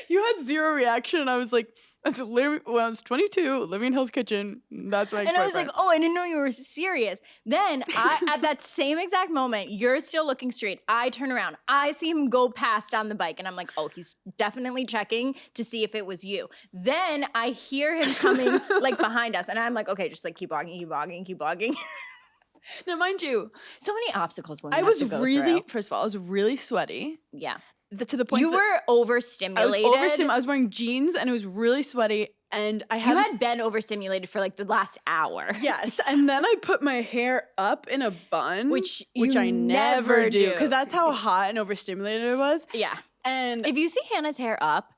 You had zero reaction. And I was like, that's when I was 22, living in Hell's Kitchen. That's my And ex-boyfriend. I was like, oh, I didn't know you were serious. Then at that same exact moment, you're still looking straight. I turn around. I see him go past on the bike. And I'm like, oh, he's definitely checking to see if it was you. Then I hear him coming like behind us. And I'm like, okay, just like keep walking, keep walking, keep walking. Now, mind you, So many obstacles women I have was to go really, through. first of all, I was really sweaty. Yeah. To the point You that were I was overstimulated. overstimulated. I was wearing jeans and it was really sweaty. And I You had had been overstimulated for like the last hour. yes, and then I put my hair up in a bun, Which you I never never do do. because that's how hot and overstimulated it was. Yeah. And If you see Hannah's hair up,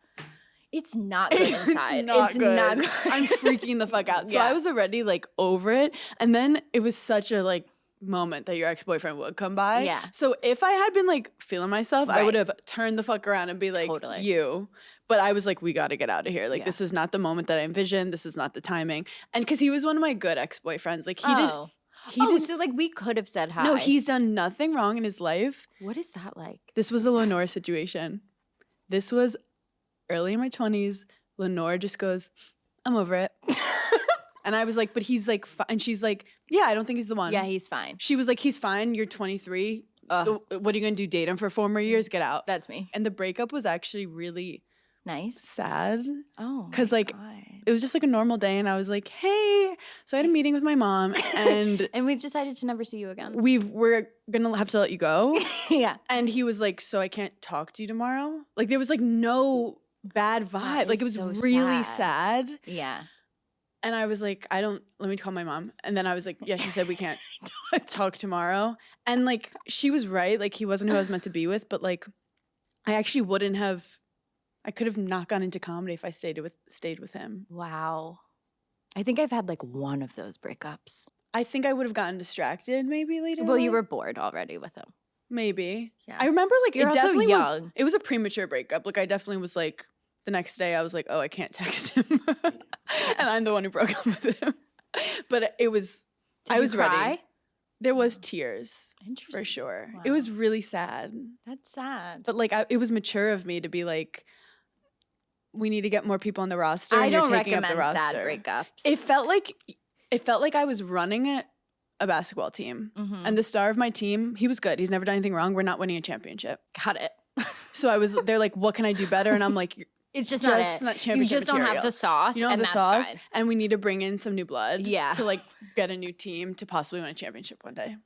It's not good inside. Not It's good. not good. I'm freaking the fuck out. So Yeah. I was already like over it. And then it was such a like moment that your ex-boyfriend would come by. Yeah. So if I had been like feeling myself, I Right. would have turned the fuck around and be like, Totally. you. But I was like, we got to get out of here. Like, Yeah. this is not the moment that I envisioned. This is not the timing. And because he was one of my good ex-boyfriends. Like, he didn't. So like we could have said hi. No, he's done nothing wrong in his life. What is that like? This was a Lenore situation. This was early in my 20s. Lenore just goes, I'm over it. And I was like, but he's like, and she's like, yeah, I don't think he's the one. Yeah, he's fine. She was like, he's fine. You're 23. Ugh. What are you going to do? Date him for 4 more years? Get out. That's me. And the breakup was actually really Nice. sad. Oh, 'Cause, my like, God. It was just like a normal day. And I was like, hey. So I had a meeting with my mom and And we've decided to never see you again. we're going to have to let you go. Yeah. And he was like, so I can't talk to you tomorrow? Like, there was like no bad vibe. That Like, is it was so really sad. sad. Yeah. And I was like, let me call my mom. And then I was like, yeah, she said we can't talk tomorrow. And like, she was right. Like, he wasn't who I was meant to be with. But like, I actually I could have not gone into comedy if I stayed with him. Wow. I think I've had like one of those breakups. I think I would have gotten distracted maybe later. Well, you on. were bored already with him. Maybe. Yeah. I remember like You're it also definitely was. young. It was a premature breakup. Like, I definitely was like, the next day I was like, oh, I can't text him, and I'm the one who broke up with him. But it was. I was ready. Cry? There was tears Interesting. for sure. Wow. It was really sad. That's sad. But like, it was mature of me to be like, we need to get more people on the roster. I and you're don't taking up recommend the sad roster. breakups. It felt like I was running a basketball team, Mhm. and the star of my team, he was good. He's never done anything wrong. We're not winning a championship. Got it. So they're like, what can I do better? And I'm like, It's just Just not not it. You championship just don't have material. the sauce, you don't have and the that's sauce, fine. and we need to bring in some new blood. Yeah. To like get a new team to possibly win a championship one day.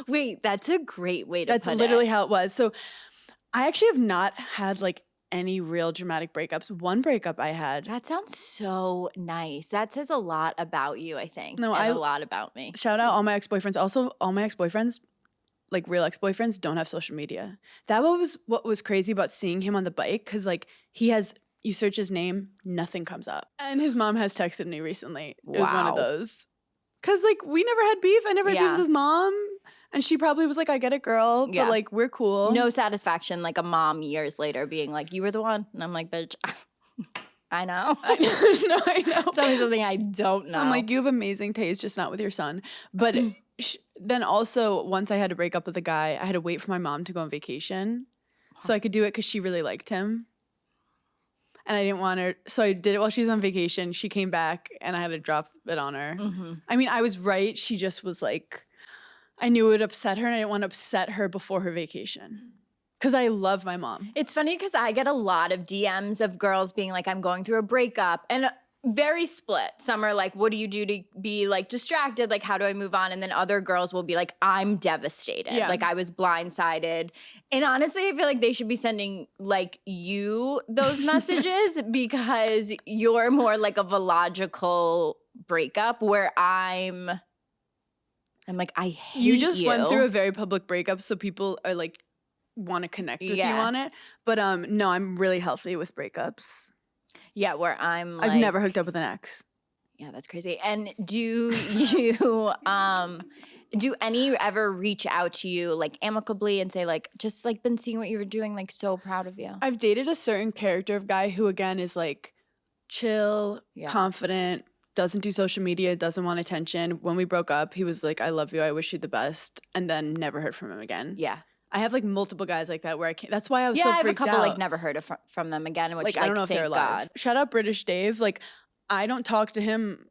Wait, that's a great way to That's put literally it. how it was. So I actually have not had like any real dramatic breakups. One breakup I had. That sounds so nice. That says a lot about you, I think. No, and I- a lot about me. Shout out all my ex-boyfriends. Also, all my ex-boyfriends, like real ex-boyfriends, don't have social media. That was what was crazy about seeing him on the bike, because like you search his name, nothing comes up. And his mom has texted me recently. It was one of Wow. those. Because like we never had beef. I never had beef Yeah. with his mom. And she probably was like, I get it, girl. Yeah. But like, we're cool. No satisfaction, like a mom years later being like, you were the one. And I'm like, bitch, I know. I know. Tell me something I don't know. I'm like, you have amazing taste, just not with your son. But then also, once I had to break up with a guy, I had to wait for my mom to go on vacation so I could do it because she really liked him. And I didn't want her. So I did it while she was on vacation. She came back and I had to drop it on her. Mhm. I mean, I was right. She just was like, I knew it would upset her and I didn't want to upset her before her vacation. Because I love my mom. It's funny because I get a lot of DMs of girls being like, I'm going through a breakup, and very split. Some are like, what do you do to be like distracted? Like, how do I move on? And then other girls will be like, I'm devastated. Yeah. Like, I was blindsided. And honestly, I feel like they should be sending like you those messages because you're more like of a logical breakup where I'm like, I hate You just went through a very public breakup, so people are like, want to connect with you Yeah. on it. But no, I'm really healthy with breakups. Yeah, where I'm like, I've never hooked up with an ex. Yeah, that's crazy. And do you do any ever reach out to you like amicably and say like, just like been seeing what you were doing, like so proud of you? I've dated a certain character of guy who again is like chill, Yeah. confident, doesn't do social media, doesn't want attention. When we broke up, he was like, I love you, I wish you the best, and then never heard from him again. Yeah. I have like multiple guys like that where I can't. That's why I was Yeah, so I have a freaked couple out. like never heard of from them again, which Like, I don't know if they're thank alive. God. Shout out British Dave. Like, I don't talk to him.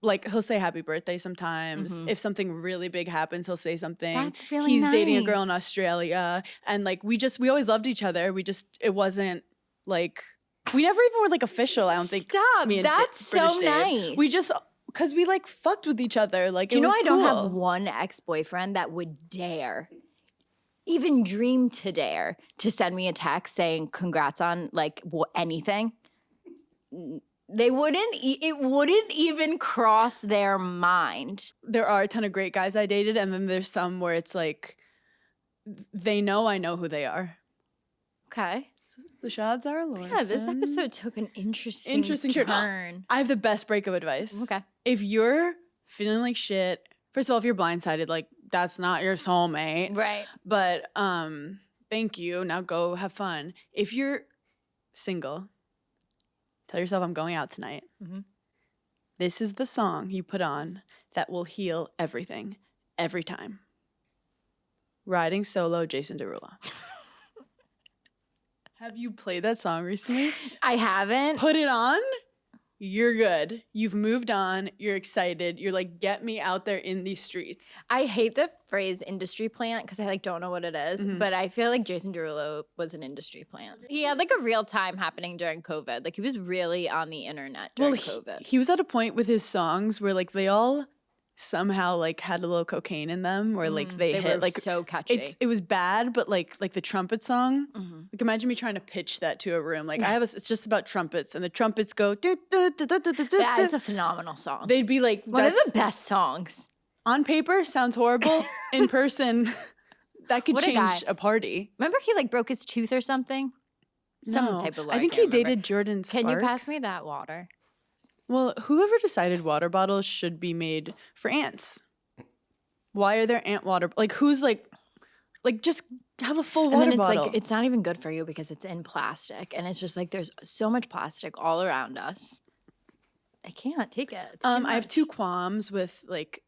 Like, he'll say happy birthday sometimes. Mhm. If something really big happens, he'll say something. That's really He's dating a girl in nice. Australia. And like, we always loved each other. It wasn't like, we never even were like official, I don't think. Stop. me and That's so British Dave. nice. We just, because we like fucked with each other. Like, Do you it know was I don't have cool. one ex-boyfriend that would dare, even dream to dare, to send me a text saying congrats on like anything? They wouldn't. It wouldn't even cross their mind. There are a ton of great guys I dated. And then there's some where it's like, they know I know who they are. Okay. The shots are Lord. Yeah, this episode took an interesting turn. turn. I have the best breakup advice. Okay. If you're feeling like shit, first of all, if you're blindsided, like that's not your soulmate. Right. But thank you. Now go have fun. If you're single, tell yourself I'm going out tonight. Mhm. This is the song you put on that will heal everything every time. Riding Solo, Jason Derulo. Have you played that song recently? I haven't. Put it on. You're good. You've moved on. You're excited. You're like, get me out there in these streets. I hate the phrase industry plant because I like don't know what it is, but I feel like Jason Derulo was an industry plant. He had like a real time happening during COVID. Like he was really on the internet during COVID. He was at a point with his songs where like they all somehow like had a little cocaine in them, or like they hit were like so catchy. it was bad, but like the trumpet song. Like imagine me trying to pitch that to a room. Like it's just about trumpets, and the trumpets go. That is a phenomenal song. They'd be like One of the best songs. on paper sounds horrible. In person, that could What a change guy. a party. Remember he like broke his tooth or something? Some No. type of I think he dated Jordan Sparks. Can you pass me that water? Well, whoever decided water bottles should be made for ants? Why are there ant water? Like who's like just have a full And water then it's bottle. like it's not even good for you because it's in plastic, and it's just like there's so much plastic all around us. I can't take it. It's too I have much. two qualms with like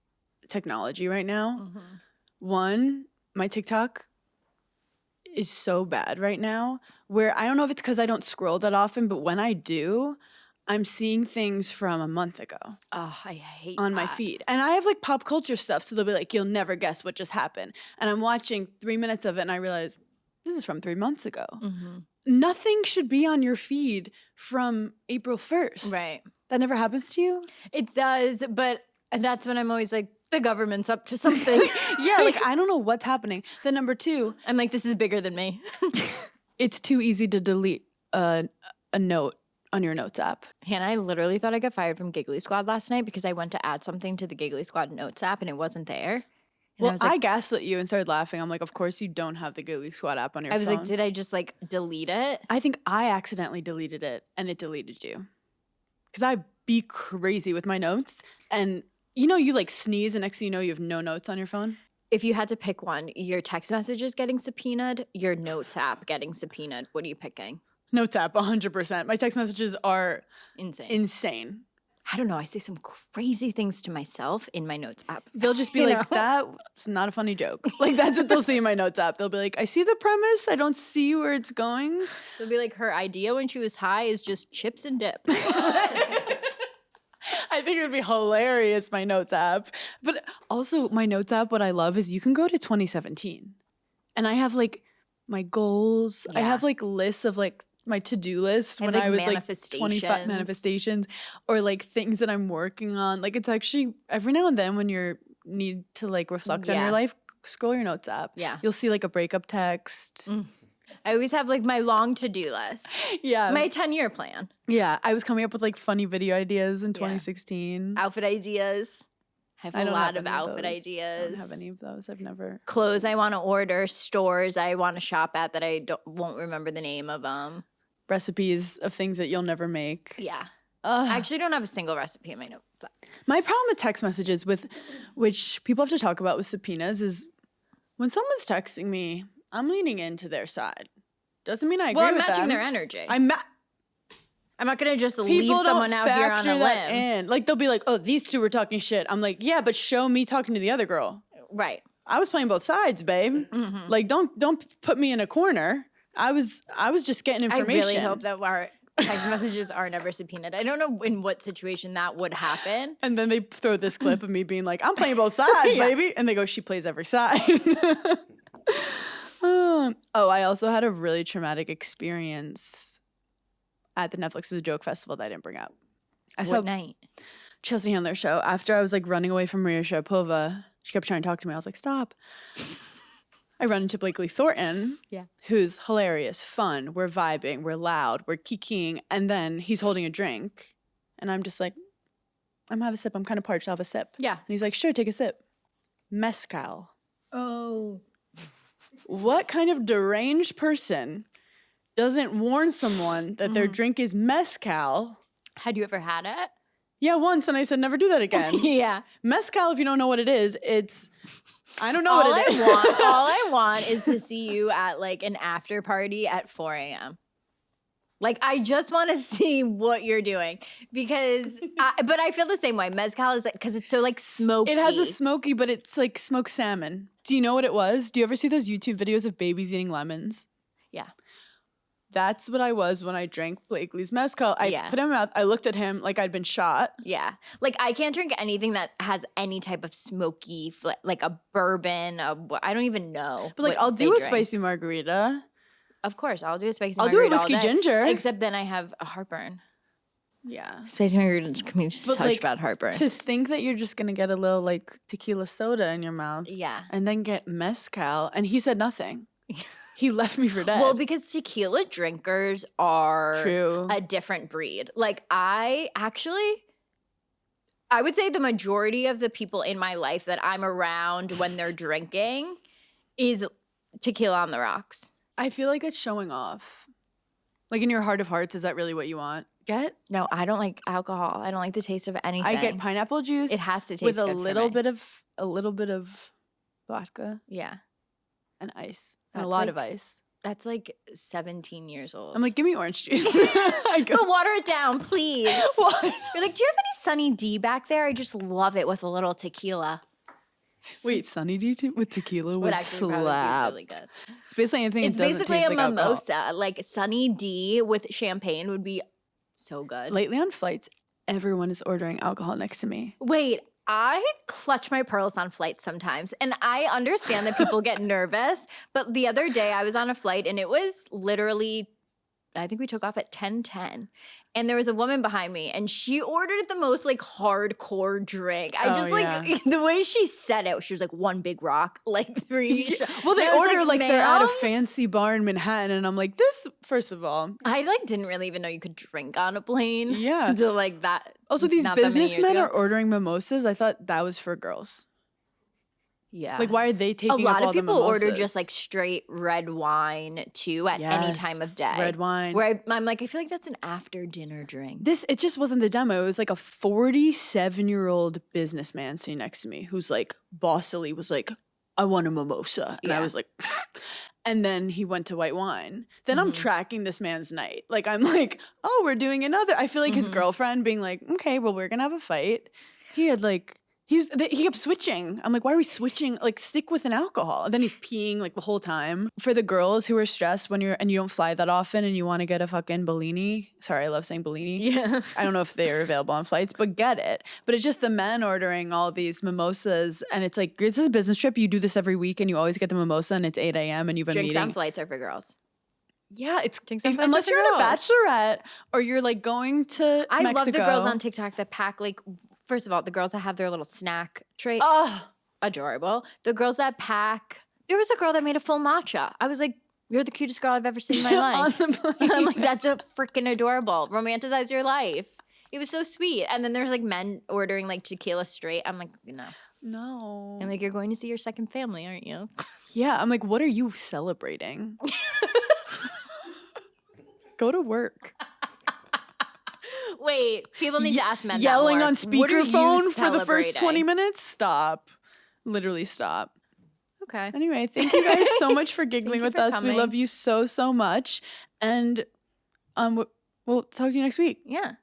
technology right now. One, my TikTok is so bad right now where I don't know if it's because I don't scroll that often, but when I do, I'm seeing things from a month ago Oh, I hate on my that. feed. And I have like pop culture stuff. So they'll be like, you'll never guess what just happened. And I'm watching 3 minutes of it and I realize this is from 3 months ago. Nothing should be on your feed from April 1st. Right. That never happens to you? It does, but that's when I'm always like, the government's up to something. Yeah, like I don't know what's happening. Then number two, I'm like, this is bigger than me. it's too easy to delete a note on your notes app. Hannah, I literally thought I got fired from Giggly Squad last night because I went to add something to the Giggly Squad notes app and it wasn't there. And Well, I was like, gaslit you and started laughing. I'm like, of course you don't have the Giggly Squad app on your phone. I was like, did I just like delete it? I think I accidentally deleted it and it deleted you. Because I be crazy with my notes. And you know, you like sneeze and next thing you know, you have no notes on your phone. If you had to pick one, your text messages getting subpoenaed, your notes app getting subpoenaed, what are you picking? Notes app, 100%. My text messages are Insane. insane. I don't know. I say some crazy things to myself in my notes app. They'll just be You like, know? that's not a funny joke. Like, that's what they'll see in my notes app. They'll be like, I see the premise. I don't see where it's going. It'll be like her idea when she was high is just chips and dip. I think it would be hilarious, my notes app. But also, my notes app, what I love is you can go to 2017. And I have like my goals. I Yeah. have like lists of like my to-do list I have, when like, I was like 25 manifestations. manifestations or like things that I'm working on. Like it's actually every now and then when you need to like reflect on Yeah. your life, scroll your notes app. Yeah. You'll see like a breakup text. I always have like my long to-do list. Yeah. My 10-year plan. Yeah. I was coming up with like funny video ideas in 2016. Outfit ideas. I have I a don't lot have of any outfit those. ideas. I don't have any of those. I've never. Clothes I want to order, stores I want to shop at that I won't remember the name of them. Recipes of things that you'll never make. Yeah. Ugh. I actually don't have a single recipe in my notes. My problem with text messages, with which people have to talk about with subpoenas, is when someone's texting me, I'm leaning into their side. Doesn't mean I agree Well, I'm with matching them. their energy. I'm not going to just people leave don't someone out here on factor a that limb. in. Like they'll be like, "Oh, these two were talking shit." I'm like, "Yeah, but show me talking to the other girl. Right. I was playing both sides, babe. Mm-hmm. Like don't put me in a corner. I was just getting information." I really hope that our text messages are never subpoenaed. I don't know in what situation that would happen. And then they throw this clip of me being like, I'm playing both sides, Yeah. baby. And they go, she plays every side. I also had a really traumatic experience at the Netflix is a Joke Festival that I didn't bring up. I saw What night? Chelsea Handler's show. After I was like running away from Maria Sharapova, she kept trying to talk to me. I was like, stop. I run into Blakely Thornton, Yeah. who's hilarious, fun. We're vibing, we're loud, we're kikiing. And then he's holding a drink. And I'm just like, I'm gonna have a sip. I'm kind of parched. I'll have a sip. Yeah. And he's like, sure, take a sip. Mezcal. Oh. What kind of deranged person doesn't warn someone that their drink is mezcal. Had you ever had it? Yeah, once, and I said never do that again. Yeah. Mezcal, if you don't know what it is, it's I don't know All what it is. all I want is to see you at like an after party at 4 a.m. Like, I just want to see what you're doing because, but I feel the same way. Mezcal is like, because it's so like smoky. It has a smoky, but it's like smoked salmon. Do you know what it was? Do you ever see those YouTube videos of babies eating lemons? Yeah. That's what I was when I drank Blakely's mezcal. I put it in my mouth. I looked at him like I'd been shot. Yeah. Like, I can't drink anything that has any type of smoky, like a bourbon. I don't even know. But like, I'll do a spicy margarita. Of course, I'll do a spicy I'll do a margarita. whiskey ginger. Except then I have a heartburn. Yeah. Spicy margarita can be such like, bad heartburn. To think that you're just going to get a little like tequila soda in your mouth. Yeah. And then get mezcal. And he said nothing. He left me for dead. Well, because tequila drinkers are True. a different breed. Like, I would say the majority of the people in my life that I'm around when they're drinking is tequila on the rocks. I feel like it's showing off. Like in your heart of hearts, is that really what you want? Get? No, I don't like alcohol. I don't like the taste of anything. I get pineapple juice. It has to taste with good a for little me. bit of vodka Yeah. and ice. And a That's lot like- of ice. That's like 17 years old. I'm like, give me orange juice. I go, but water it down, please. Why? You're like, do you have any Sunny D back there? I just love it with a little tequila. Wait, Sunny D with tequila would actually probably be slap. really good. It's basically anything. It's that doesn't basically taste a like alcohol. mimosa. Like Sunny D with champagne would be so good. Lately on flights, everyone is ordering alcohol next to me. Wait, I clutch my pearls on flights sometimes. And I understand that people get nervous. But the other day I was on a flight and it was literally, I think we took off at 10:10. And there was a woman behind me and she ordered the most like hardcore drink. I just the way she said it, she was like one big rock, like 3 shots. Well, they And I was order like they're at a "Ma'am?" fancy bar in Manhattan, and I'm like, this. First of all, I like didn't really even know you could drink on a plane. Yeah. Until like that. also these not that many years businessmen ago. are ordering mimosas. I thought that was for girls. Yeah. Like, why are they a taking lot up all of the people order mimosas? just like straight red wine too at any Yes, time of day. red wine. Where I'm like, I feel like that's an after dinner drink. It just wasn't the demo. It was like a 47-year-old businessman sitting next to me who's like bossily was like, I want a mimosa. And I Yeah. was like, and then he went to white wine. Then Mm-hmm. I'm tracking this man's night. Like, I'm like, oh, we're doing another. I feel like his girlfriend being like, okay, well, we're going to have a he had like, he kept switching. I'm like, why are we switching? Like, stick with an alcohol. And then he's peeing like the whole time. For the girls who are stressed when you don't fly that often and you want to get a fucking Bellini. Sorry, I love saying Bellini. Yeah. I don't know if they're available on flights, but get it. But it's just the men ordering all these mimosas. And it's like, this is a business trip. You do this every week and you always get the mimosa and it's 8 a.m. and you've been Drinks meeting. on flights are for girls. Yeah, it's Drinks on flights unless are for you're in a girls. bachelorette or you're like going to I Mexico. love the girls on TikTok that pack like, first of all, the girls that have their little snack tray. Oh, Adorable. The girls that pack. There was a girl that made a full matcha. I was like, you're the cutest girl I've ever seen in my on life. the plane. I'm like, that's a freaking adorable. Romanticize your life. It was so sweet. And then there's like men ordering like tequila straight. I'm like, no. No. I'm like, you're going to see your second family, aren't you? Yeah, I'm like, what are you celebrating? Go to work. Wait, people need to ask men that Yelling more. on What are you speakerphone for the first 20 celebrating? minutes? Stop. Literally stop. Okay. Anyway, thank you guys so much for giggling you with for us. coming. We love you so, so much. And we'll talk to you next week. Yeah.